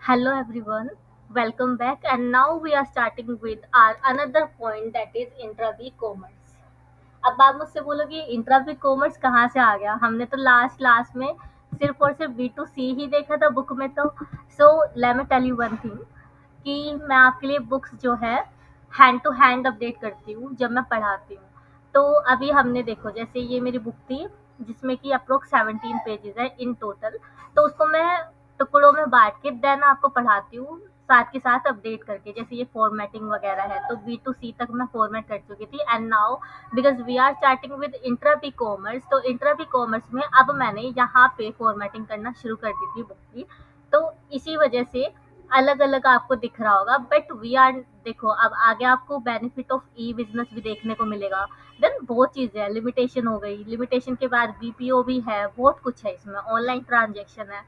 Hello everyone, welcome back and now we are starting with our another point that is intra commerce. अब आप मुझसे बोलोगे intra commerce कहाँ से आ गया? हमने तो लास्ट क्लास में सिर्फ और सिर्फ बी टू सी ही देखा था बुक में तो so let me tell you one thing कि मैं आपके लिए बुक्स जो है हैंड टू हैंड अपडेट करती हूँ जब मैं पढ़ाती हूँ। तो अभी हमने देखो जैसे ये मेरी बुक थी जिसमें कि अप्रोक्स 17 पेजेस है इन टोटल। तो उसको मैं टुकड़ों में बांट के देन आपको पढ़ाती हूँ साथ के साथ अपडेट करके। जैसे ये फॉर्मेटिंग वगैरह है तो बी टू सी तक मैं फॉर्मेट कर चुकी थी and now because we are starting with intra B commerce, तो इंट्रा बी कॉमर्स में अब मैंने यहाँ पे फॉर्मेटिंग करना शुरू कर दी थी बुक की। तो इसी वजह से अलग अलग आपको दिख रहा होगा बट वी आर देखो अब आगे आपको बेनिफिट ऑफ ई बिजनेस भी देखने को मिलेगा। देन बहुत चीज़ें हैं, लिमिटेशन हो गई, लिमिटेशन के बाद बीपीओ भी है, बहुत कुछ है इसमें, ऑनलाइन ट्रांजेक्शन है।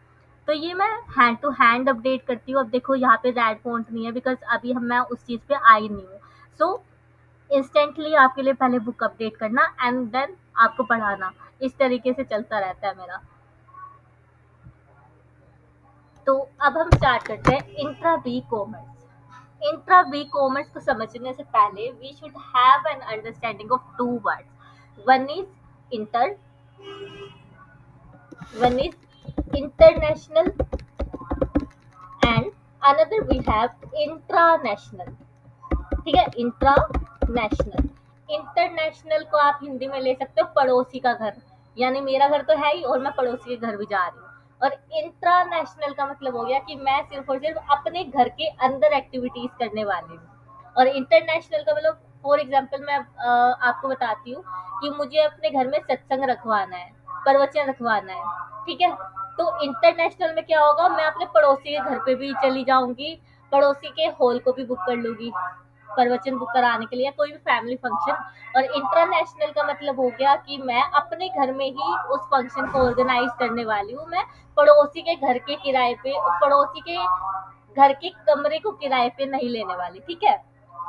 तो ये मैं हैंड टू हैंड अपडेट करती हूँ। अब देखो यहाँ पे रेड फॉन्ट नहीं है बिकॉज अभी हम मैं उस चीज़ पे आई नहीं हूँ। सो इंस्टेंटली आपके लिए पहले बुक अपडेट करना एंड देन आपको पढ़ाना, इस तरीके से चलता रहता है मेरा। तो अब हम स्टार्ट करते हैं intra B commerce. Intra B commerce को समझने से पहले we should have an understanding of two words. One is inter, one is international and another we have intranational. ठीक है, इंट्रानेशनल। इंटरनेशनल को आप हिंदी में ले सकते हो पड़ोसी का घर, यानी मेरा घर तो है ही और मैं पड़ोसी के घर भी जा रही हूँ। और इंट्रानेशनल का मतलब हो गया कि मैं सिर्फ और सिर्फ अपने घर के अंदर एक्टिविटीज करने वाली हूँ। और इंटरनेशनल का मतलब फॉर एग्जाम्पल मैं आपको बताती हूँ कि मुझे अपने घर में सत्संग रखवाना है, प्रवचन रखवाना है। ठीक है, तो इंटरनेशनल में क्या होगा, मैं अपने पड़ोसी के घर पे भी चली जाऊंगी, पड़ोसी के हॉल को भी बुक कर लूंगी प्रवचन बुक कराने के लिए या कोई भी फैमिली फंक्शन। और इंटरनेशनल का मतलब हो गया कि मैं अपने घर में ही उस फंक्शन को ऑर्गेनाइज करने वाली हूँ। मैं पड़ोसी के घर के किराए पे, पड़ोसी के घर के कमरे को किराए पे नहीं लेने वाली। ठीक है,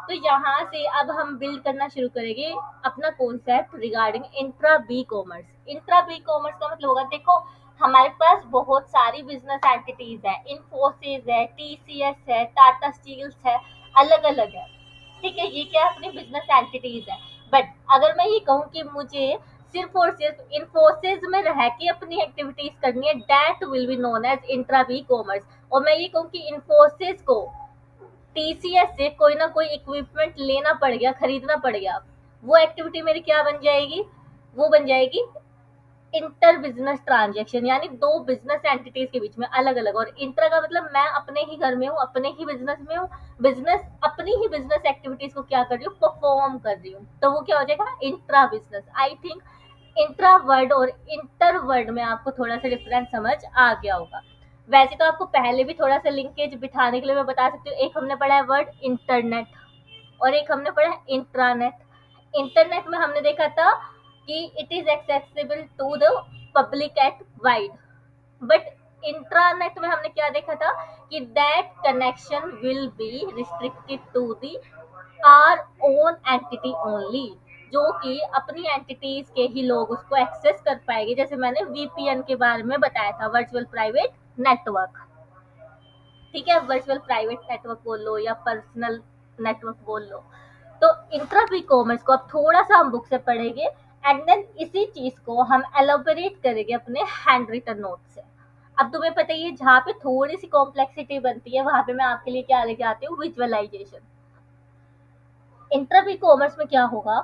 तो यहाँ से अब हम बिल्ड करना शुरू करेंगे अपना concept regarding intra B commerce. Intra B commerce का मतलब होगा, देखो हमारे पास बहुत सारी बिजनेस एंटिटीज है, इन्फोसिस है, टीसीएस है, टाटा स्टील्स है, अलग अलग है। ठीक है, ये क्या अपनी बिजनेस एंटिटीज है। बट अगर मैं ये कहूँ कि मुझे सिर्फ और सिर्फ इन्फोसिस में रह के अपनी एक्टिविटीज करनी है, that will be known as intra B commerce. और मैं ये कहूँ कि इन्फोसिस को टीसीएस से कोई ना कोई इक्विपमेंट लेना पड़ गया, खरीदना पड़ गया, वो एक्टिविटी मेरी क्या बन जाएगी, वो बन जाएगी इंटर बिजनेस ट्रांजेक्शन, यानी दो बिजनेस एंटिटीज के बीच में अलग अलग। और इंटर का मतलब मैं अपने ही घर में हूँ, अपने ही बिजनेस में हूँ, बिजनेस अपनी ही बिजनेस एक्टिविटीज को क्या कर रही हूँ, परफॉर्म कर रही हूँ, तो वो क्या हो जाएगा intra business. I think intra word और इंटर वर्ड में आपको थोड़ा सा डिफरेंस समझ आ गया होगा। वैसे तो आपको पहले भी थोड़ा सा लिंकेज बिठाने के लिए मैं बता सकती हूँ, एक हमने पढ़ा है वर्ड इंटरनेट और एक हमने पढ़ा है इंट्रानेट। इंटरनेट में हमने देखा था कि it is accessible to the public at wide, but intranet में हमने क्या देखा था कि that connection will be restricted to their own entity only, जो कि अपनी एंटिटीज के ही लोग उसको एक्सेस कर पाएंगे। जैसे मैंने वीपीएन के बारे में बताया था, वर्चुअल प्राइवेट नेटवर्क। ठीक है, वर्चुअल प्राइवेट नेटवर्क बोल लो या पर्सनल नेटवर्क बोल लो। तो इंट्रा ई कॉमर्स को अब थोड़ा सा हम बुक से पढ़ेंगे एंड देन इसी चीज को हम एलोबरेट करेंगे अपने हैंड रिटन नोट से। अब तुम्हें पता ही है जहाँ पे थोड़ी सी कॉम्प्लेक्सिटी बनती है वहां पे मैं आपके लिए क्या लेके आती हूँ, विजुअलाइजेशन। इंट्रा ई कॉमर्स में क्या होगा,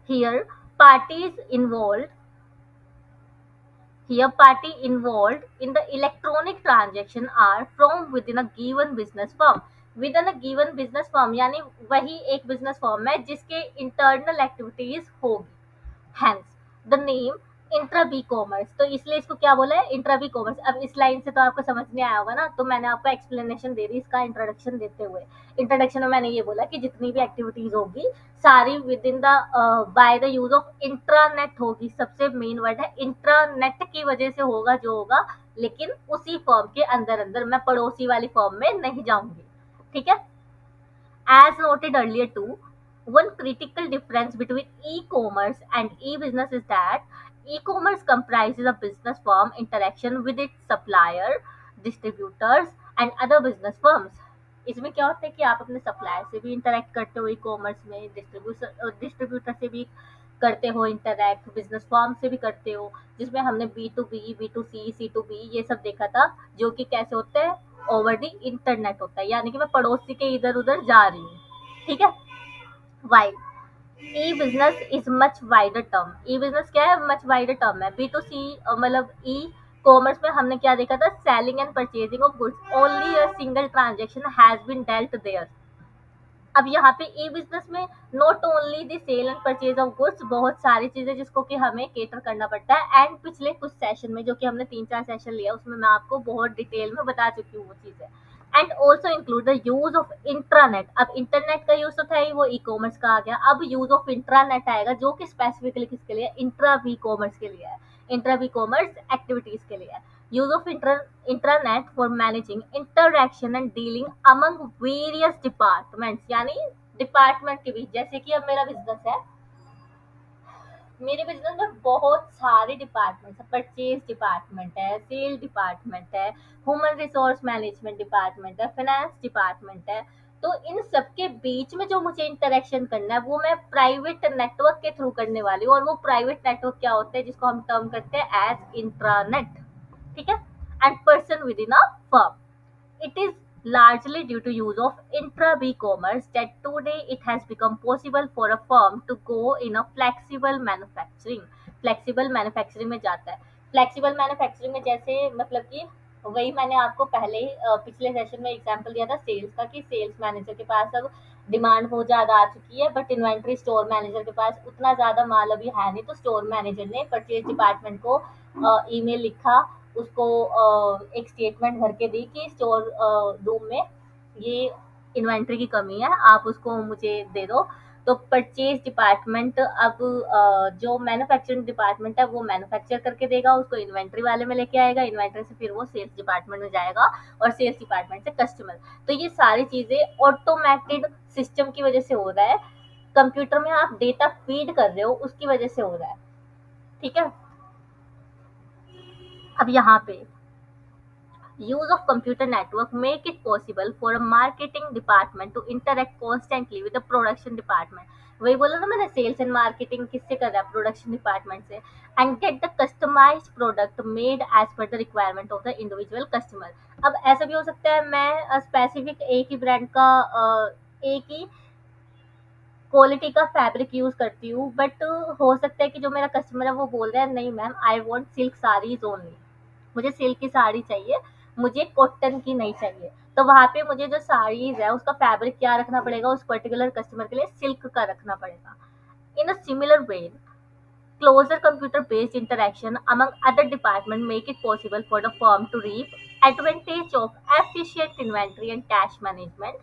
here parties involve, here party involved in the electronic transaction are from within a given business firm। within a given business firm यानी वही एक business firm है जिसके internal activities होगी। hence the name intra B commerce. तो इसलिए इसको क्या बोला है, इंट्रा बी कॉमर्स। अब इस लाइन से तो आपको समझ नहीं आया होगा ना, तो मैंने आपको एक्सप्लेनेशन दे दी इसका इंट्रोडक्शन देते हुए। इंट्रोडक्शन में मैंने ये बोला कि जितनी भी एक्टिविटीज होगी सारी with in the by the use of intranet होगी। सबसे मेन वर्ड है इंट्रानेट की वजह से होगा जो होगा, लेकिन उसी फॉर्म के अंदर अंदर, मैं पड़ोसी वाली फॉर्म में नहीं जाऊंगी। ठीक है, as noted earlier too, one critical difference between e-commerce and e-business is that E-commerce comprises a business firm interaction with its supplier, distributors and other business firms. इसमें क्या होता है कि आप अपने सप्लायर से भी इंटरेक्ट करते हो, ई कॉमर्स में डिस्ट्रीब्यूटर से भी करते हो इंटरेक्ट, बिजनेस फर्म से भी करते हो, जिसमें हमने B2B, B2C, C2B ये सब देखा था, जो कि कैसे होता है, ओवर द इंटरनेट होता है, यानी कि मैं पड़ोसी के इधर उधर जा रही हूँ, ठीक है। Wide E business is much wider term, E business क्या है, मच वाइडर टर्म है। B2C मतलब ई कॉमर्स में हमने क्या देखा था, selling and purchasing of goods, only a single transaction has been dealt there. अब यहाँ पे ई बिजनेस में not only the sale and purchase of goods, बहुत सारी चीजें जिसको कि हमें केटर करना पड़ता है, एंड पिछले कुछ सेशन में जो कि हमने 3-4 सेशन लिया उसमें मैं आपको बहुत डिटेल में बता चुकी हूँ वो चीजें। And also include the use of intranet, अब इंटरनेट का यूज तो था ही, वो ई कॉमर्स का आ गया, अब यूज ऑफ इंट्रानेट आएगा जो कि स्पेसिफिकली किसके लिए, इंट्रा वी कॉमर्स के लिए है, इंट्रा वी कॉमर्स एक्टिविटीज के लिए है। use of intranet for managing interaction and dealing among various departments, यानी डिपार्टमेंट के बीच, जैसे कि अब मेरा बिजनेस है, मेरे बिजनेस में बहुत सारे डिपार्टमेंट है, परचेज डिपार्टमेंट है, सेल डिपार्टमेंट है, ह्यूमन रिसोर्स मैनेजमेंट डिपार्टमेंट है, फाइनेंस डिपार्टमेंट है। तो इन सबके बीच में जो मुझे इंटरेक्शन करना है वो मैं प्राइवेट नेटवर्क के थ्रू करने वाली हूँ, और वो प्राइवेट नेटवर्क क्या होता है, जिसको हम टर्म करते हैं एज इंट्रानेट, ठीक है। And person with in a firm, it is largely due to use of intra-e-commerce that today it has become possible for a firm to go in a flexible manufacturing, flexible manufacturing में जाता है। flexible manufacturing में जैसे मतलब कि वही मैंने आपको पहले पिछले सेशन में एग्जांपल दिया था सेल्स का, कि सेल्स मैनेजर के पास अब डिमांड बहुत ज़्यादा आ चुकी है, बट इन्वेंट्री स्टोर मैनेजर के पास उतना ज़्यादा माल अभी है नहीं, तो स्टोर मैनेजर ने परचेज डिपार्टमेंट को ईमेल लिखा, उसको एक स्टेटमेंट भर के दी कि स्टोर रूम में ये इन्वेंट्री की कमी है, आप उसको मुझे दे दो। तो परचेज डिपार्टमेंट अब जो मैन्युफैक्चरिंग डिपार्टमेंट है वो मैन्युफैक्चर करके देगा, उसको इन्वेंट्री वाले में लेके आएगा, इन्वेंट्री से फिर वो सेल्स डिपार्टमेंट में जाएगा, और सेल्स डिपार्टमेंट से कस्टमर। तो ये सारी चीज़ें ऑटोमेटेड सिस्टम की वजह से हो रहा है, कंप्यूटर में आप डेटा फीड कर रहे हो उसकी वजह से हो रहा है, ठीक है। अब यहाँ पे use of computer network make it possible for a marketing department to interact constantly with the production department, वही बोला ना मैंने, सेल्स एंड मार्केटिंग किससे कर रहा है, प्रोडक्शन डिपार्टमेंट से, and get the customized product made as per the requirement of the individual customer. अब ऐसा भी हो सकता है मैं स्पेसिफिक एक ही ब्रांड का एक ही क्वालिटी का फैब्रिक यूज करती हूँ, बट हो सकता है कि जो मेरा कस्टमर है वो बोल रहा है नहीं ma'am I want silk saris only, मुझे सिल्क की साड़ी चाहिए, मुझे कॉटन की नहीं चाहिए। तो वहाँ पे मुझे जो साड़ीज है उसका फैब्रिक क्या रखना पड़ेगा, उस पर्टिकुलर कस्टमर के लिए सिल्क का रखना पड़ेगा। In a similar way, closer computer-based interaction among other departments make it possible for the firm to reap advantage of efficient inventory and cash management,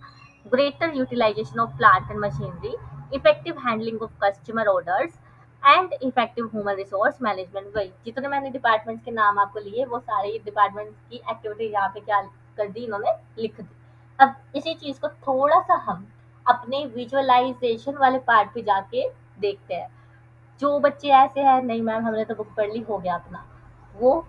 greater utilization of plant and machinery, effective handling of customer orders, and effective human resource management. वही जितने मैंने departments के नाम आपको लिए वो सारे departments की एक्टिविटी यहाँ पे क्या कर दी इन्होंने, लिख दी। अब इसी चीज को थोड़ा सा हम अपने विजुअलाइजेशन वाले पार्ट पे जाके देखते हैं। जो बच्चे ऐसे हैं नहीं मैम हमने तो बुक पढ़ ली हो गया अपना, वो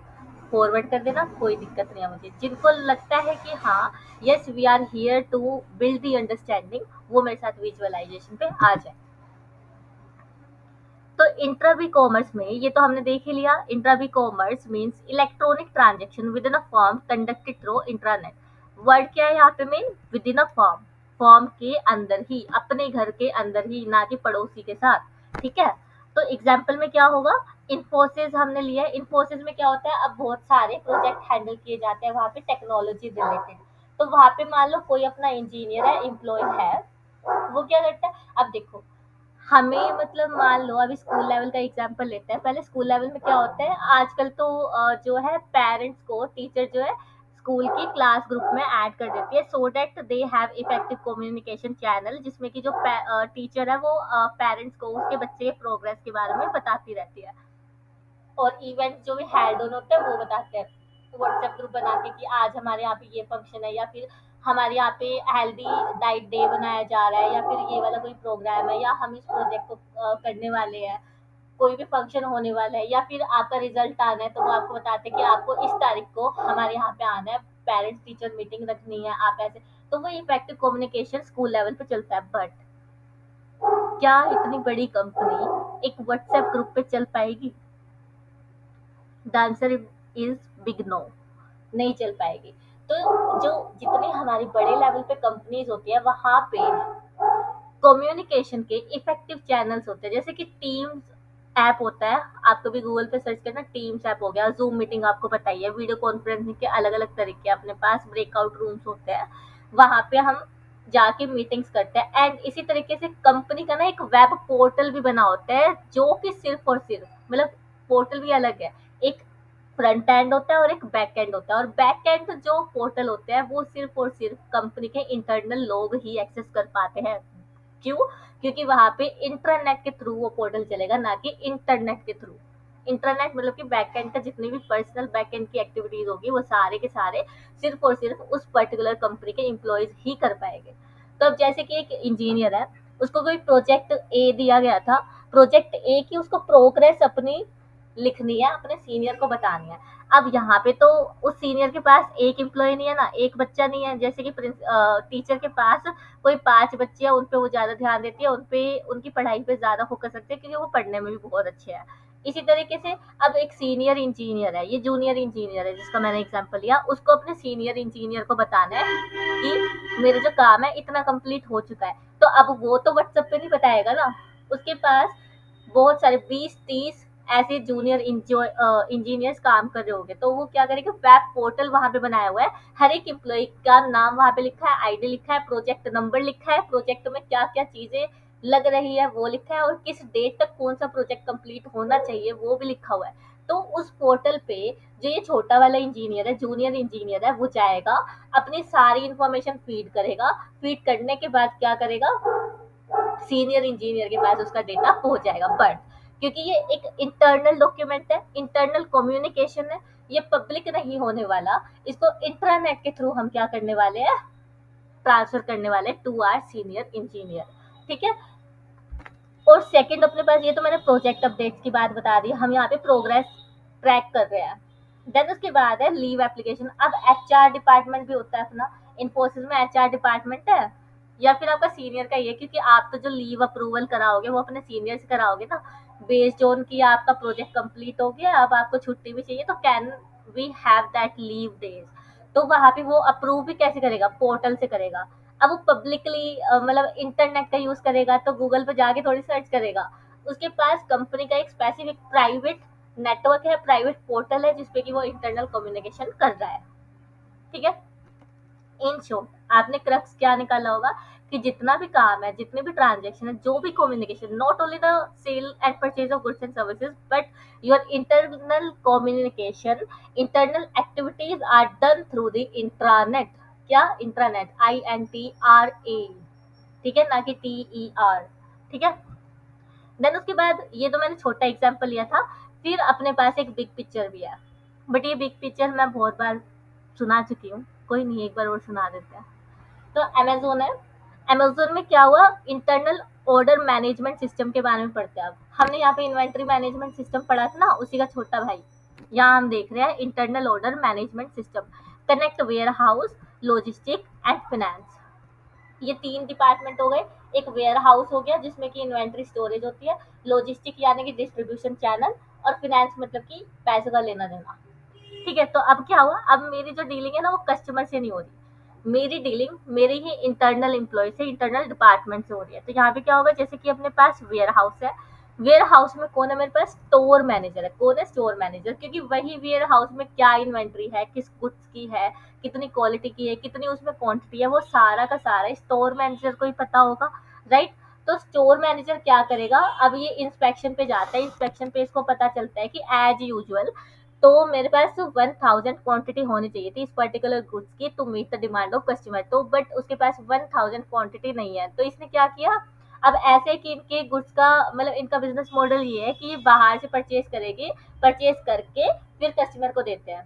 फॉरवर्ड कर देना, कोई दिक्कत नहीं है मुझे। जिनको लगता है कि हाँ yes we are here to build the understanding, वो मेरे साथ विजुअलाइजेशन पे आ जाए। तो इंट्रा वी कॉमर्स में ये तो हमने देख ही लिया, intra B commerce means electronic transaction within a firm conducted through intranet. Word क्या है यहाँ पे, mean within a firm, firm के अंदर ही, अपने घर के अंदर ही, ना कि पड़ोसी के साथ, ठीक है। तो एग्जाम्पल में क्या होगा, इन्फोसिस हमने लिया है, इन्फोसिस में क्या होता है, अब बहुत सारे प्रोजेक्ट हैंडल किए जाते हैं वहाँ पे टेक्नोलॉजी रिलेटेड। तो वहाँ पे मान लो कोई अपना इंजीनियर है, एम्प्लॉय है, वो क्या करता है, अब देखो हमें मतलब मान लो अभी स्कूल लेवल का एग्जांपल लेते हैं, पहले स्कूल लेवल में क्या होता है, आजकल तो जो है पेरेंट्स को टीचर जो है स्कूल की क्लास ग्रुप में ऐड कर देती है, so that they have effective communication channel, जिसमें कि जो टीचर है वो पेरेंट्स को उसके बच्चे के प्रोग्रेस के बारे में बताती रहती है, और इवेंट जो भी हेल्ड ऑन होते हैं वो बताते हैं व्हाट्सएप ग्रुप बना के कि आज हमारे यहाँ पे ये फंक्शन है, या फिर हमारे यहाँ पे हेल्दी डाइट डे बनाया जा रहा है, या फिर ये वाला कोई प्रोग्राम है, या हम इस प्रोजेक्ट को करने वाले हैं, कोई भी फंक्शन होने वाला है या फिर आपका रिजल्ट आना है, तो वो आपको बताते हैं कि आपको इस तारीख को हमारे यहाँ पे आना है, पेरेंट्स टीचर मीटिंग रखनी है, आप ऐसे। तो वो इफेक्टिव कम्युनिकेशन स्कूल लेवल पे चलता है। बट क्या इतनी बड़ी कंपनी एक व्हाट्सएप ग्रुप पे चल पाएगी? The answer is big no, नहीं चल पाएगी। तो जो जितनी हमारी बड़े लेवल पे कंपनीज होती है वहां पे कम्युनिकेशन के इफेक्टिव चैनल्स होते हैं, जैसे कि टीम्स ऐप होता है, आप कभी गूगल पे सर्च करना, टीम्स ऐप हो गया, जूम मीटिंग आपको पता ही है, वीडियो कॉन्फ्रेंसिंग के अलग अलग तरीके अपने पास, ब्रेकआउट रूम्स होते हैं, वहां पे हम जाके मीटिंग्स करते हैं। एंड इसी तरीके से कंपनी का ना एक वेब पोर्टल भी बना होता है, जो कि सिर्फ और सिर्फ मतलब पोर्टल भी अलग है, एक फ्रंट एंड होता है और एक बैक एंड होता है, और बैक एंड जो पोर्टल होते हैं वो सिर्फ और सिर्फ कंपनी के इंटरनल लोग ही एक्सेस कर पाते हैं। क्यों? क्योंकि वहां पे इंटरनेट के थ्रू वो पोर्टल चलेगा, ना कि इंटरनेट के थ्रू। इंटरनेट मतलब कि बैकएंड का जितनी भी पर्सनल बैकएंड की एक्टिविटीज होगी वो सारे के सारे सिर्फ और सिर्फ उस पर्टिकुलर कंपनी के एम्प्लॉयज ही कर पाएंगे। तो अब जैसे कि एक इंजीनियर है, उसको कोई प्रोजेक्ट ए दिया गया था, प्रोजेक्ट ए की उसको प्रोग्रेस अपनी लिखनी है, अपने सीनियर को बतानी है। अब यहाँ पे तो उस सीनियर के पास एक एम्प्लॉय नहीं है ना, एक बच्चा नहीं है, जैसे कि टीचर के पास कोई 5 बच्चे हैं, उन पे वो ज़्यादा ध्यान देती है, उन पे उनकी पढ़ाई पे ज़्यादा फ़ोकस रखते हैं क्योंकि वो पढ़ने में भी बहुत अच्छे हैं। इसी तरीके से अब एक सीनियर इंजीनियर है, ये जूनियर इंजीनियर है जिसका मैंने एग्जांपल लिया, उसको अपने सीनियर इंजीनियर को बताना है कि मेरा जो काम है इतना कंप्लीट हो चुका है। तो अब वो तो व्हाट्सएप पे नहीं बताएगा ना, उसके पास बहुत सारे 20-30 ऐसे जूनियर इंजीनियर्स काम कर रहे होंगे, तो वो क्या करेंगे, वेब पोर्टल वहां पे बनाया हुआ है, हर एक एम्प्लॉय का नाम वहां पे लिखा है, आईडी लिखा है, प्रोजेक्ट नंबर लिखा है, प्रोजेक्ट में क्या क्या चीजें लग रही है वो लिखा है, और किस डेट तक कौन सा प्रोजेक्ट कंप्लीट होना चाहिए वो भी लिखा हुआ है। तो उस पोर्टल पे जो ये छोटा वाला इंजीनियर है, जूनियर इंजीनियर है, वो जाएगा, अपनी सारी इंफॉर्मेशन फीड करेगा, फीड करने के बाद क्या करेगा, सीनियर इंजीनियर के पास उसका डेटा पहुंच जाएगा। बट क्योंकि ये एक इंटरनल डॉक्यूमेंट है, इंटरनल कम्युनिकेशन है, ये पब्लिक नहीं होने वाला, इसको इंट्रानेट के थ्रू हम क्या करने वाले हैं, ट्रांसफर करने वाले टू आर सीनियर इंजीनियर। ठीक है। और सेकंड अपने पास, ये तो मैंने प्रोजेक्ट अपडेट्स की बात बता दी, हम यहाँ पे प्रोग्रेस ट्रैक कर रहे हैं। देन उसके बाद है लीव एप्लीकेशन। अब एचआर डिपार्टमेंट भी होता है अपना, इन्फोसिस में एचआर डिपार्टमेंट है, या फिर आपका सीनियर का ये, क्योंकि आप तो जो लीव अप्रूवल कराओगे वो अपने सीनियर से कराओगे ना, बेस्ड ऑन कि आपका प्रोजेक्ट कंप्लीट हो गया, अब आपको छुट्टी भी चाहिए, तो can we have that leave days. तो वहां पे वो अप्रूव भी कैसे करेगा, पोर्टल से करेगा। अब वो पब्लिकली मतलब इंटरनेट का यूज करेगा, तो गूगल पे जाके थोड़ी सर्च करेगा, उसके पास कंपनी का एक स्पेसिफिक प्राइवेट नेटवर्क है, प्राइवेट पोर्टल है, जिसपे कि वो इंटरनल कम्युनिकेशन कर रहा है। ठीक है। इन शॉर्ट आपने क्रक्स क्या निकाला होगा, कि जितना भी काम है, जितने भी ट्रांजेक्शन है, जो भी communication, not only the sale and purchase of goods and services, but your internal communication, internal activities are done through the intranet. क्या? Intranet, INTRA। ठीक है, ना कि TER। ठीक है। देन उसके बाद, ये तो मैंने छोटा एग्जाम्पल लिया था, फिर अपने पास एक बिग पिक्चर भी है, बट ये बिग पिक्चर मैं बहुत बार सुना चुकी हूँ, कोई नहीं, एक बार और सुना देते हैं। तो अमेज़न है, अमेज़न में क्या हुआ, इंटरनल ऑर्डर मैनेजमेंट सिस्टम के बारे में पढ़ते हैं। अब हमने यहाँ पे इन्वेंट्री मैनेजमेंट सिस्टम पढ़ा था ना, उसी का छोटा भाई यहाँ हम देख रहे हैं, internal order management system connect warehouse, logistic and finance. ये 3 डिपार्टमेंट हो गए। एक वेयर हाउस हो गया जिसमें कि इन्वेंट्री स्टोरेज होती है, लॉजिस्टिक यानी कि डिस्ट्रीब्यूशन चैनल, और फाइनेंस मतलब कि पैसे का लेना देना। ठीक है। तो अब क्या हुआ, अब मेरी जो डीलिंग है ना वो कस्टमर से नहीं हो रही, मेरी डीलिंग मेरे ही इंटरनल एम्प्लॉय से, इंटरनल डिपार्टमेंट से हो रही है। तो यहाँ पे क्या होगा, जैसे कि अपने पास वेयर हाउस है, वेयर हाउस में कौन है, मेरे पास स्टोर मैनेजर है। कौन है? स्टोर मैनेजर, क्योंकि वही वेयर हाउस में क्या इन्वेंट्री है, किस गुड्स की है, कितनी क्वालिटी की है, कितनी उसमें क्वांटिटी है, वो सारा का सारा स्टोर मैनेजर को ही पता होगा, राइट। तो स्टोर मैनेजर क्या करेगा, अब ये इंस्पेक्शन पे जाता है, इंस्पेक्शन पे इसको पता चलता है कि एज यूजुअल तो मेरे पास 1000 क्वांटिटी होनी चाहिए थी इस पर्टिकुलर गुड्स की to meet the demand of customer, तो बट उसके पास 1000 क्वांटिटी नहीं है। तो इसने क्या किया, अब ऐसे कि इनके गुड्स का मतलब इनका बिजनेस मॉडल ये है कि ये बाहर से परचेज करेंगे, परचेज करके फिर कस्टमर को देते हैं।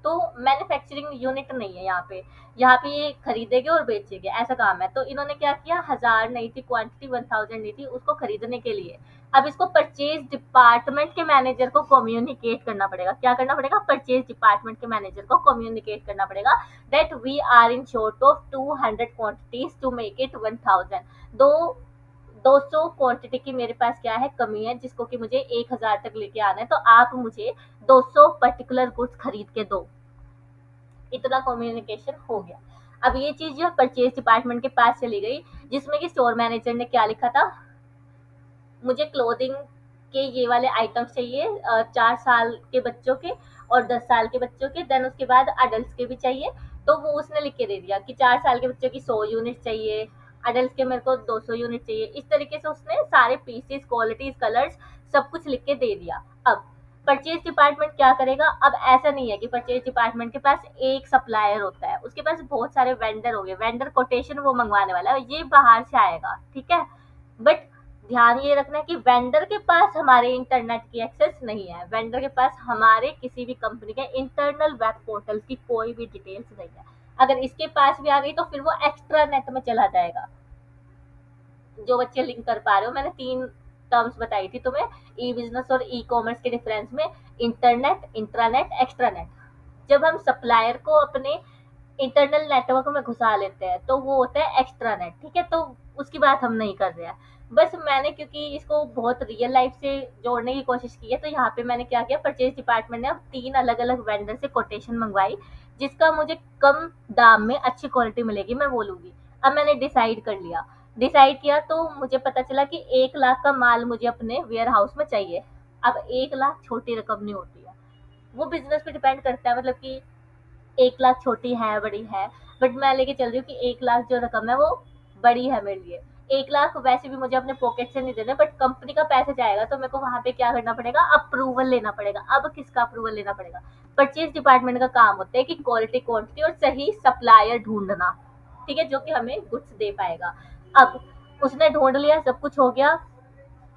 तो मैन्युफैक्चरिंग यूनिट नहीं है यहाँ पे। यहाँ पे ये खरीदेंगे और बेचेंगे, ऐसा काम है। तो इन्होंने क्या किया, 1000 नहीं थी क्वांटिटी, 1000 नहीं थी उसको खरीदने के लिए। अब इसको परचेज डिपार्टमेंट के मैनेजर को कम्युनिकेट करना पड़ेगा। क्या करना पड़ेगा, परचेज डिपार्टमेंट के मैनेजर को कम्युनिकेट करना पड़ेगा that we are in short of 200 quantities to make it 1000। दो 200 क्वांटिटी की मेरे पास क्या है, कमी है, जिसको कि मुझे 1000 तक लेके आना है, तो आप मुझे 200 पर्टिकुलर गुड्स खरीद के दो। इतना कम्युनिकेशन हो गया। अब ये चीज जो है परचेज डिपार्टमेंट के पास चली गई, जिसमें कि स्टोर मैनेजर ने क्या लिखा था, मुझे क्लोथिंग के ये वाले आइटम्स चाहिए, 4 साल के बच्चों के और 10 साल के बच्चों के, देन उसके बाद अडल्ट के भी चाहिए। तो वो उसने लिख के दे दिया कि 4 साल के बच्चों की 100 यूनिट चाहिए, अडल्ट के मेरे को 200 यूनिट चाहिए। इस तरीके से उसने सारे पीसेस, क्वालिटीज, कलर्स सब कुछ लिख के दे दिया। अब परचेज डिपार्टमेंट क्या करेगा, अब ऐसा नहीं है कि परचेज डिपार्टमेंट के पास एक सप्लायर होता है, उसके पास बहुत सारे वेंडर हो गए, वेंडर कोटेशन वो मंगवाने वाला है, ये बाहर से आएगा, ठीक है। बट ध्यान ये रखना है कि वेंडर के पास हमारे इंटरनेट की एक्सेस नहीं है, वेंडर के पास हमारे किसी भी कंपनी के इंटरनल वेब पोर्टल की कोई भी डिटेल्स नहीं है। अगर इसके पास भी आ गई तो फिर वो एक्स्ट्रा नेट में चला जाएगा। जो बच्चे लिंक कर पा रहे हो, मैंने 3 टर्म्स बताई थी तुम्हें ई बिजनेस और ई कॉमर्स के डिफरेंस में, इंटरनेट, इंट्रानेट, एक्स्ट्रानेट। जब हम सप्लायर को अपने इंटरनल नेटवर्क में घुसा लेते हैं तो वो होता है एक्स्ट्रा नेट, ठीक है। तो उसकी बात हम नहीं कर रहे हैं। बस मैंने क्योंकि इसको बहुत रियल लाइफ से जोड़ने की कोशिश की है, तो यहाँ पे मैंने क्या किया, परचेज डिपार्टमेंट ने अब 3 अलग अलग वेंडर से कोटेशन मंगवाई, जिसका मुझे कम दाम में अच्छी क्वालिटी मिलेगी, मैं बोलूंगी। अब मैंने डिसाइड किया तो मुझे पता चला कि 1 लाख का माल मुझे अपने वेयर हाउस में चाहिए। अब 1 लाख छोटी रकम नहीं होती है, वो बिजनेस पे डिपेंड करता है, मतलब कि 1 लाख छोटी है बड़ी है, बट मैं लेके चल रही हूँ कि 1 लाख जो रकम है वो बड़ी है मेरे लिए। 1 लाख वैसे भी मुझे अपने पॉकेट से नहीं देने, बट कंपनी का पैसा जाएगा तो मेरे को वहां पे क्या करना पड़ेगा, अप्रूवल लेना पड़ेगा। अब किसका अप्रूवल लेना पड़ेगा, परचेज डिपार्टमेंट का काम होता है कि क्वालिटी, क्वांटिटी और सही सप्लायर ढूंढना, ठीक है, जो कि हमें गुड्स दे पाएगा। अब उसने ढूंढ लिया, सब कुछ हो गया।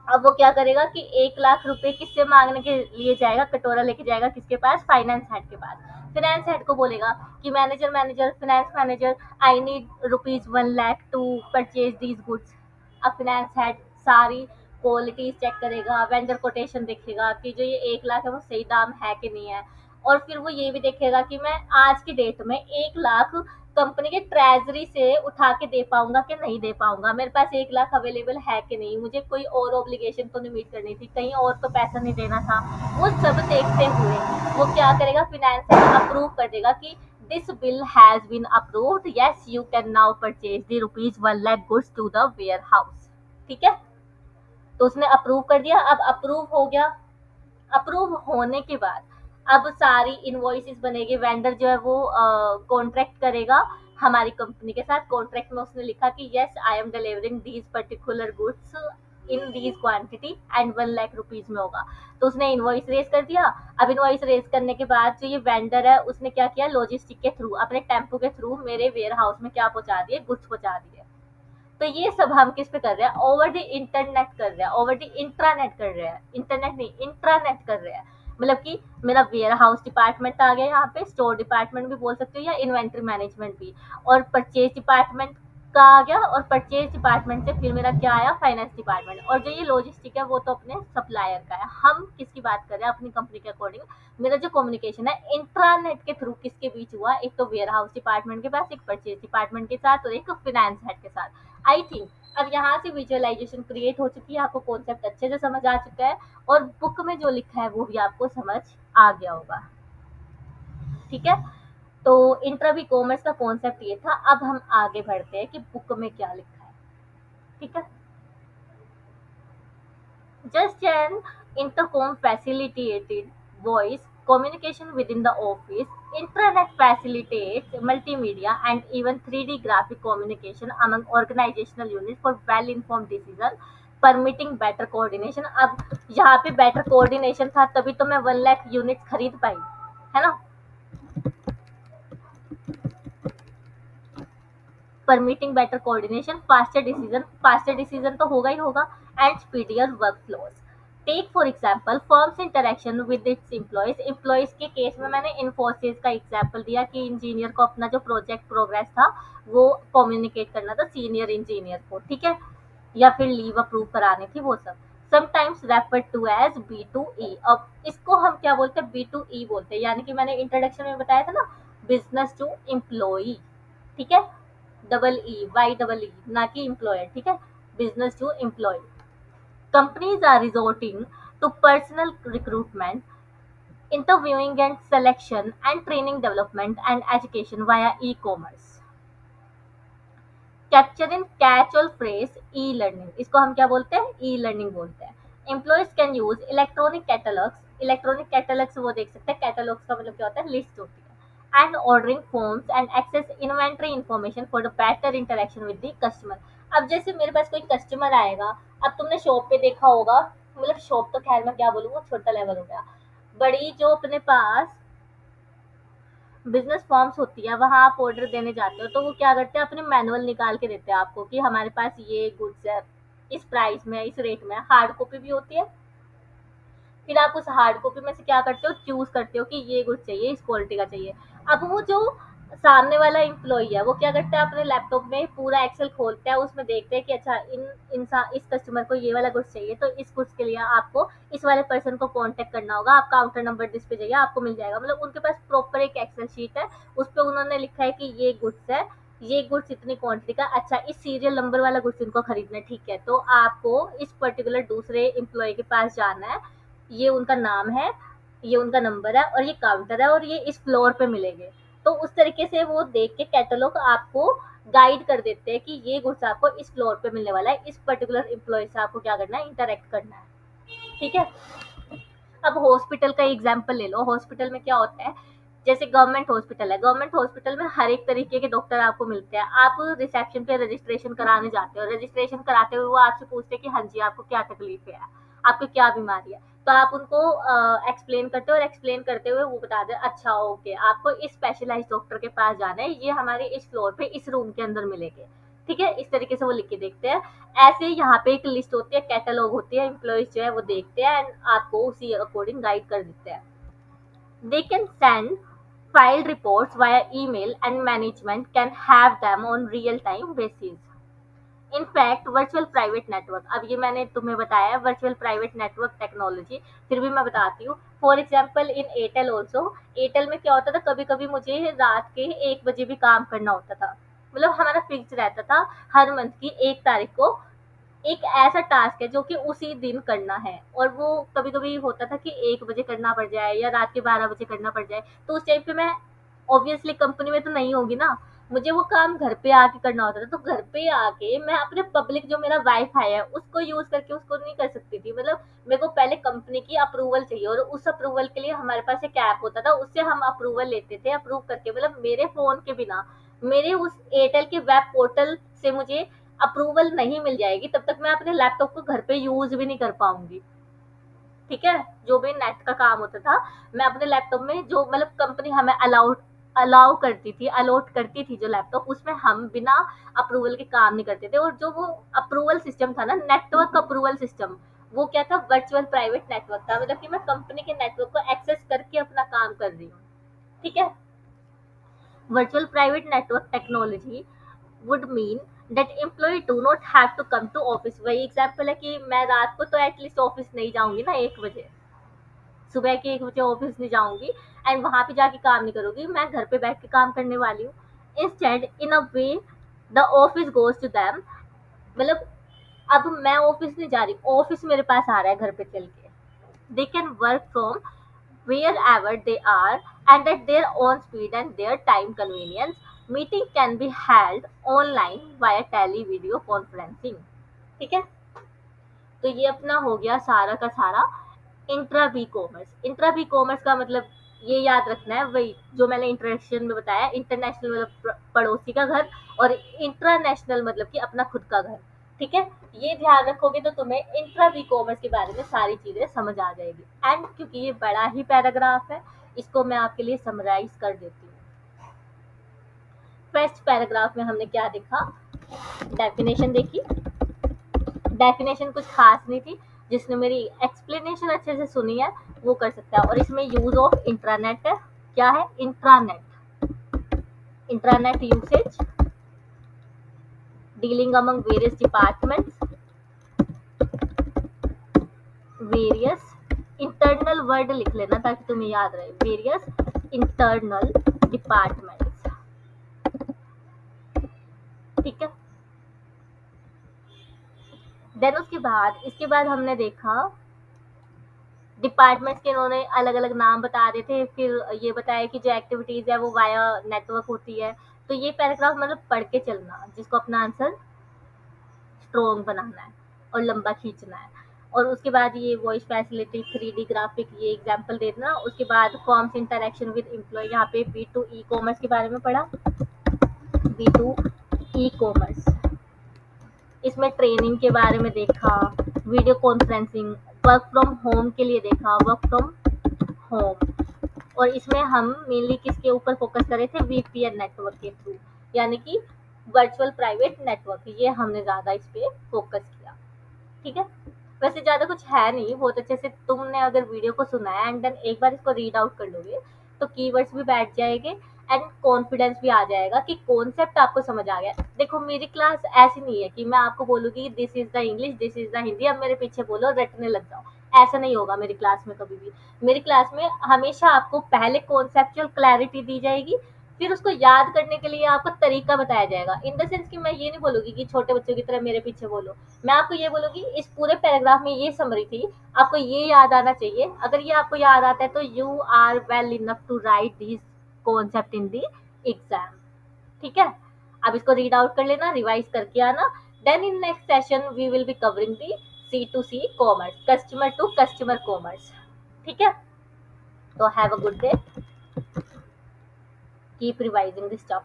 अब वो क्या करेगा कि 1 लाख रुपए किससे मांगने के लिए जाएगा, कटोरा लेके जाएगा किसके पास, फाइनेंस हेड के पास। फाइनेंस हेड को बोलेगा कि manager finance manager, I need rupees 1 lakh to purchase these goods. अब फाइनेंस हेड सारी क्वालिटी चेक करेगा, वेंडर कोटेशन देखेगा कि जो ये 1 लाख है वो सही दाम है कि नहीं है। और फिर वो ये भी देखेगा कि मैं आज की डेट में 1 लाख कंपनी के ट्रेजरी से उठा के दे पाऊंगा कि नहीं दे पाऊंगा, मेरे पास 1 लाख अवेलेबल है कि नहीं, मुझे कोई और ऑब्लिगेशन तो नहीं मीट करनी थी, कहीं और तो पैसा नहीं देना था। वो सब देखते हुए वो क्या करेगा, फाइनेंस अप्रूव कर देगा कि this bill has been approved, yes you can now purchase the rupees 1 lakh goods to the warehouse, ठीक है। तो उसने अप्रूव कर दिया। अब अप्रूव हो गया, अप्रूव होने के बाद अब सारी इनवॉइसेस बनेगी, वेंडर जो है वो कॉन्ट्रैक्ट करेगा हमारी कंपनी के साथ। कॉन्ट्रैक्ट में उसने लिखा कि yes I am delivering these particular goods in these quantity and 1 lakh rupees में होगा। तो उसने इनवॉइस रेज कर दिया। अब इनवॉइस रेज करने के बाद जो ये वेंडर है उसने क्या किया, लॉजिस्टिक के थ्रू, अपने टेम्पो के थ्रू मेरे वेयर हाउस में क्या पहुंचा दिए, गुड्स पहुंचा दिए। तो ये सब हम किस पे कर रहे हैं, ओवर द इंटरनेट कर रहे हैं, ओवर द इंट्रानेट कर रहे हैं, इंटरनेट नहीं इंट्रानेट कर रहे हैं। मतलब कि मेरा वेयर हाउस डिपार्टमेंट आ गया यहाँ पे, स्टोर डिपार्टमेंट भी बोल सकते हो या इन्वेंट्री मैनेजमेंट भी, और परचेज डिपार्टमेंट का आ गया, और परचेज डिपार्टमेंट से फिर मेरा क्या आया, फाइनेंस डिपार्टमेंट। और जो ये लॉजिस्टिक है वो तो अपने सप्लायर का है। हम किसकी बात कर रहे हैं, अपनी कंपनी के अकॉर्डिंग मेरा जो कम्युनिकेशन है इंट्रानेट के थ्रू किसके बीच हुआ, एक तो वेयर हाउस डिपार्टमेंट के पास, एक परचेज डिपार्टमेंट के साथ, और एक फाइनेंस हेड के साथ। आई थिंक अब यहाँ से विजुअलाइजेशन क्रिएट हो चुकी है, आपको कॉन्सेप्ट अच्छे से समझ आ चुका है, और बुक में जो लिखा है वो भी आपको समझ आ गया होगा, ठीक है। तो इंट्रा कॉमर्स का कॉन्सेप्ट ये था। अब हम आगे बढ़ते हैं कि बुक में क्या लिखा है, ठीक है। Just an intercom facilitated voice communication within the office. Intranet facilitates multimedia and even 3D graphic communication among organizational units for well-informed decision, permitting better coordination. अब यहाँ पे better coordination था तभी तो मैं 1 लाख यूनिट खरीद पाई, है ना। Permitting better coordination, faster decision तो होगा ही होगा, and speedier work flows. Take for example firms interaction with its employees. Employees के केस में मैंने इन्फोसिस का एग्जाम्पल दिया कि इंजीनियर को अपना जो प्रोजेक्ट प्रोग्रेस था वो कम्युनिकेट करना था सीनियर इंजीनियर को, ठीक है, या फिर लीव अप्रूव करानी थी, वो सब। Sometimes refer to as B2E। अब इसको हम क्या बोलते हैं, B2E बोलते हैं, यानी कि मैंने इंट्रोडक्शन में बताया था ना, बिजनेस टू एम्प्लॉई, ठीक है, double E, Y double E, ना कि एम्प्लॉयर, ठीक है, business to employ. Companies are resorting to personal recruitment, interviewing and selection, and training development and education via e-commerce. Capture in catch-all phrase e-learning, इसको हम क्या बोलते हैं, e-learning बोलते हैं। Employees can use electronic catalogs, electronic catalogs वो देख सकते हैं, catalogs का मतलब क्या होता है, लिस्ट होती है, and ordering forms and access inventory information for the better interaction with the customer। अब जैसे मेरे पास कोई कस्टमर आएगा, अब तुमने शॉप पे देखा होगा, मतलब शॉप तो खैर मैं क्या बोलूँ, वो छोटा लेवल हो गया, बड़ी जो अपने पास बिजनेस फॉर्म्स होती है, वहाँ आप ऑर्डर देने जाते हो तो वो क्या करते हैं, अपने मैनुअल निकाल के देते हैं आपको कि हमारे पास ये गुड्स है, इस प्राइस में, इस रेट में। हार्ड कॉपी भी होती है, फिर आप उस हार्ड कॉपी में से क्या करते हो, चूज करते हो कि ये गुड चाहिए, इस क्वालिटी का चाहिए। अब वो जो सामने वाला एम्प्लॉई है वो क्या करता है, अपने लैपटॉप में पूरा एक्सेल खोलता है, उसमें देखते हैं कि अच्छा इन इंसान इस कस्टमर को ये वाला गुड्स चाहिए, तो इस गुड्स के लिए आपको इस वाले पर्सन को कांटेक्ट करना होगा, आप काउंटर नंबर जिस पे चाहिए आपको मिल जाएगा। मतलब उनके पास प्रॉपर एक एक्सेल शीट है, उस पर उन्होंने लिखा है कि ये गुड्स है, ये गुड्स इतनी क्वांटिटी का, अच्छा इस सीरियल नंबर वाला गुड्स इनको खरीदना है, ठीक है, तो आपको इस पर्टिकुलर दूसरे एम्प्लॉय के पास जाना है, ये उनका नाम है, ये उनका नंबर है, और ये काउंटर है, और ये इस फ्लोर पे मिलेंगे। तो उस तरीके से वो देख के कैटलॉग आपको गाइड कर देते हैं कि ये गुड्स आपको इस फ्लोर पे मिलने वाला है, इस पर्टिकुलर एम्प्लॉय से आपको क्या करना है, इंटरेक्ट करना है, ठीक है। अब हॉस्पिटल का एग्जाम्पल ले लो, हॉस्पिटल में क्या होता है, जैसे गवर्नमेंट हॉस्पिटल है, गवर्नमेंट हॉस्पिटल में हर एक तरीके के डॉक्टर आपको मिलते हैं। आप रिसेप्शन पे रजिस्ट्रेशन कराने जाते हो, रजिस्ट्रेशन कराते हुए वो आपसे पूछते हैं कि हाँ जी आपको क्या तकलीफ है, आपको क्या बीमारी है, तो आप उनको एक्सप्लेन करते हो, और एक्सप्लेन करते हुए वो बता दें अच्छा ओके आपको इस स्पेशलाइज्ड डॉक्टर के पास जाना है, ये हमारे इस फ्लोर पे इस रूम के अंदर मिलेंगे, ठीक है, इस तरीके से वो लिख के देखते हैं। ऐसे यहाँ पे एक लिस्ट होती है, कैटलॉग होती है, एम्प्लॉयज जो है वो देखते हैं एंड आपको उसी अकॉर्डिंग गाइड कर देते हैं। They can send filed reports via email and management can have them on real time basis. In fact virtual private network, अब ये मैंने तुम्हें बताया वर्चुअल प्राइवेट नेटवर्क टेक्नोलॉजी, फिर भी मैं बताती हूँ। For example in Airtel also, Airtel में क्या होता था, कभी कभी मुझे रात के 1 बजे भी काम करना होता था, मतलब हमारा फिक्स रहता था हर मंथ की 1 तारीख को एक ऐसा टास्क है जो कि उसी दिन करना है, और वो कभी कभी होता था कि 1 बजे करना पड़ जाए या रात के 12 बजे करना पड़ जाए, तो उस टाइम पे मैं ऑब्वियसली कंपनी में तो नहीं होगी ना, मुझे वो काम घर पे आके करना होता था, तो घर पे आके मैं अपने पब्लिक जो मेरा वाईफाई है उसको यूज करके उसको नहीं कर सकती थी, मतलब मेरे को पहले कंपनी की अप्रूवल चाहिए, और उस अप्रूवल के लिए हमारे पास एक ऐप होता था, उससे हम अप्रूवल लेते थे, अप्रूव करके मतलब मेरे फोन के बिना मेरे उस एयरटेल के वेब पोर्टल से मुझे अप्रूवल नहीं मिल जाएगी, तब तक मैं अपने लैपटॉप को घर पे यूज भी नहीं कर पाऊंगी, ठीक है। जो भी नेट का काम होता था, मैं अपने लैपटॉप में जो मतलब कंपनी हमें अलाउ करती थी, अलॉट करती थी जो लैपटॉप, उसमें हम बिना अप्रूवल के काम नहीं करते थे, और जो वो अप्रूवल सिस्टम था ना, नेटवर्क अप्रूवल सिस्टम, वो क्या था, वर्चुअल प्राइवेट नेटवर्क था, मतलब कि मैं कंपनी के नेटवर्क को एक्सेस करके अपना काम कर रही हूँ, ठीक है। Virtual private network technology would mean that employee do not have to come to office। वही एग्जाम्पल है कि मैं रात को तो एटलीस्ट ऑफिस नहीं जाऊंगी ना, 1 बजे, सुबह के 1 बजे ऑफिस नहीं जाऊंगी एंड वहां पे जाके काम नहीं करूंगी, मैं घर पे बैठ के काम करने वाली हूँ। Instead in a way the office goes to them, मतलब अब मैं ऑफिस नहीं जा रही, ऑफिस मेरे पास आ रहा है घर पे चल के। They can work from wherever they are and at their own speed and their time convenience. Meeting can be held online via tele video conferencing, ठीक है। तो ये अपना हो गया सारा का सारा intra B commerce. Intra B commerce का मतलब ये याद रखना है, वही जो मैंने इंट्रोडक्शन में बताया, इंटरनेशनल मतलब पड़ोसी का घर, और इंटरनेशनल मतलब कि अपना खुद का घर, ठीक है। ये ध्यान रखोगे तो तुम्हें इंट्रा बी कॉमर्स के बारे में सारी चीजें समझ आ जाएगी। एंड क्योंकि ये बड़ा ही पैराग्राफ है, इसको मैं आपके लिए समराइज कर देती हूँ। फर्स्ट पैराग्राफ में हमने क्या देखा, डेफिनेशन देखी, डेफिनेशन कुछ खास नहीं थी, जिसने मेरी एक्सप्लेनेशन अच्छे से सुनी है वो कर सकता है। और इसमें यूज ऑफ इंट्रानेट है। क्या है? Intranet. Intranet usage dealing among various departments, various internal word लिख लेना ताकि तुम्हें याद रहे, वेरियस इंटरनल डिपार्टमेंट्स। ठीक है। देन उसके बाद, इसके बाद हमने देखा डिपार्टमेंट्स के इन्होंने अलग अलग नाम बता रहे थे, फिर ये बताया कि जो एक्टिविटीज है वो वाया नेटवर्क होती है। तो ये पैराग्राफ मतलब पढ़ के चलना, जिसको अपना आंसर स्ट्रॉन्ग बनाना है और लंबा खींचना है। और उसके बाद ये वॉइस फैसिलिटी, 3D ग्राफिक, ये एग्जांपल दे देना। उसके बाद फॉर्म्स इंटरेक्शन विद एम्प्लॉय, यहाँ पे B2 ई कॉमर्स के बारे में पढ़ा। B2 ई कॉमर्स, इसमें ट्रेनिंग के बारे में देखा, video conferencing, work from home के लिए देखा, वर्क फ्रॉम होम। और इसमें हम मेनली किसके ऊपर फोकस कर रहे थे? VPN नेटवर्क के थ्रू, यानी कि वर्चुअल प्राइवेट नेटवर्क, ये हमने ज़्यादा इस पे फोकस किया। ठीक है। वैसे ज़्यादा कुछ है नहीं, बहुत अच्छे से तुमने अगर वीडियो को सुना है एंड देन एक बार इसको रीड आउट कर लोगे तो कीवर्ड्स भी बैठ जाएंगे एंड कॉन्फिडेंस भी आ जाएगा कि कॉन्सेप्ट आपको समझ आ गया। देखो मेरी क्लास ऐसी नहीं है कि मैं आपको बोलूँगी this is the English, this is the Hindi, अब मेरे पीछे बोलो रटने लग जाओ। ऐसा नहीं होगा मेरी क्लास में कभी भी। मेरी क्लास में हमेशा आपको पहले कॉन्सेप्चुअल क्लैरिटी दी जाएगी, फिर उसको याद करने के लिए आपको तरीका बताया जाएगा। इन द सेंस कि मैं ये नहीं बोलूँगी कि छोटे बच्चों की तरह मेरे पीछे बोलो। मैं आपको ये बोलूँगी इस पूरे पैराग्राफ में ये समरी थी, आपको ये याद आना चाहिए। अगर ये आपको याद आता है तो you are well enough to write this concept in the exam. ठीक है। अब इसको रीड आउट कर लेना, रिवाइज करके आना। Then in next session we will be covering the C2C commerce, customer to customer commerce. ठीक है। तो have a good day, keep revising this stuff.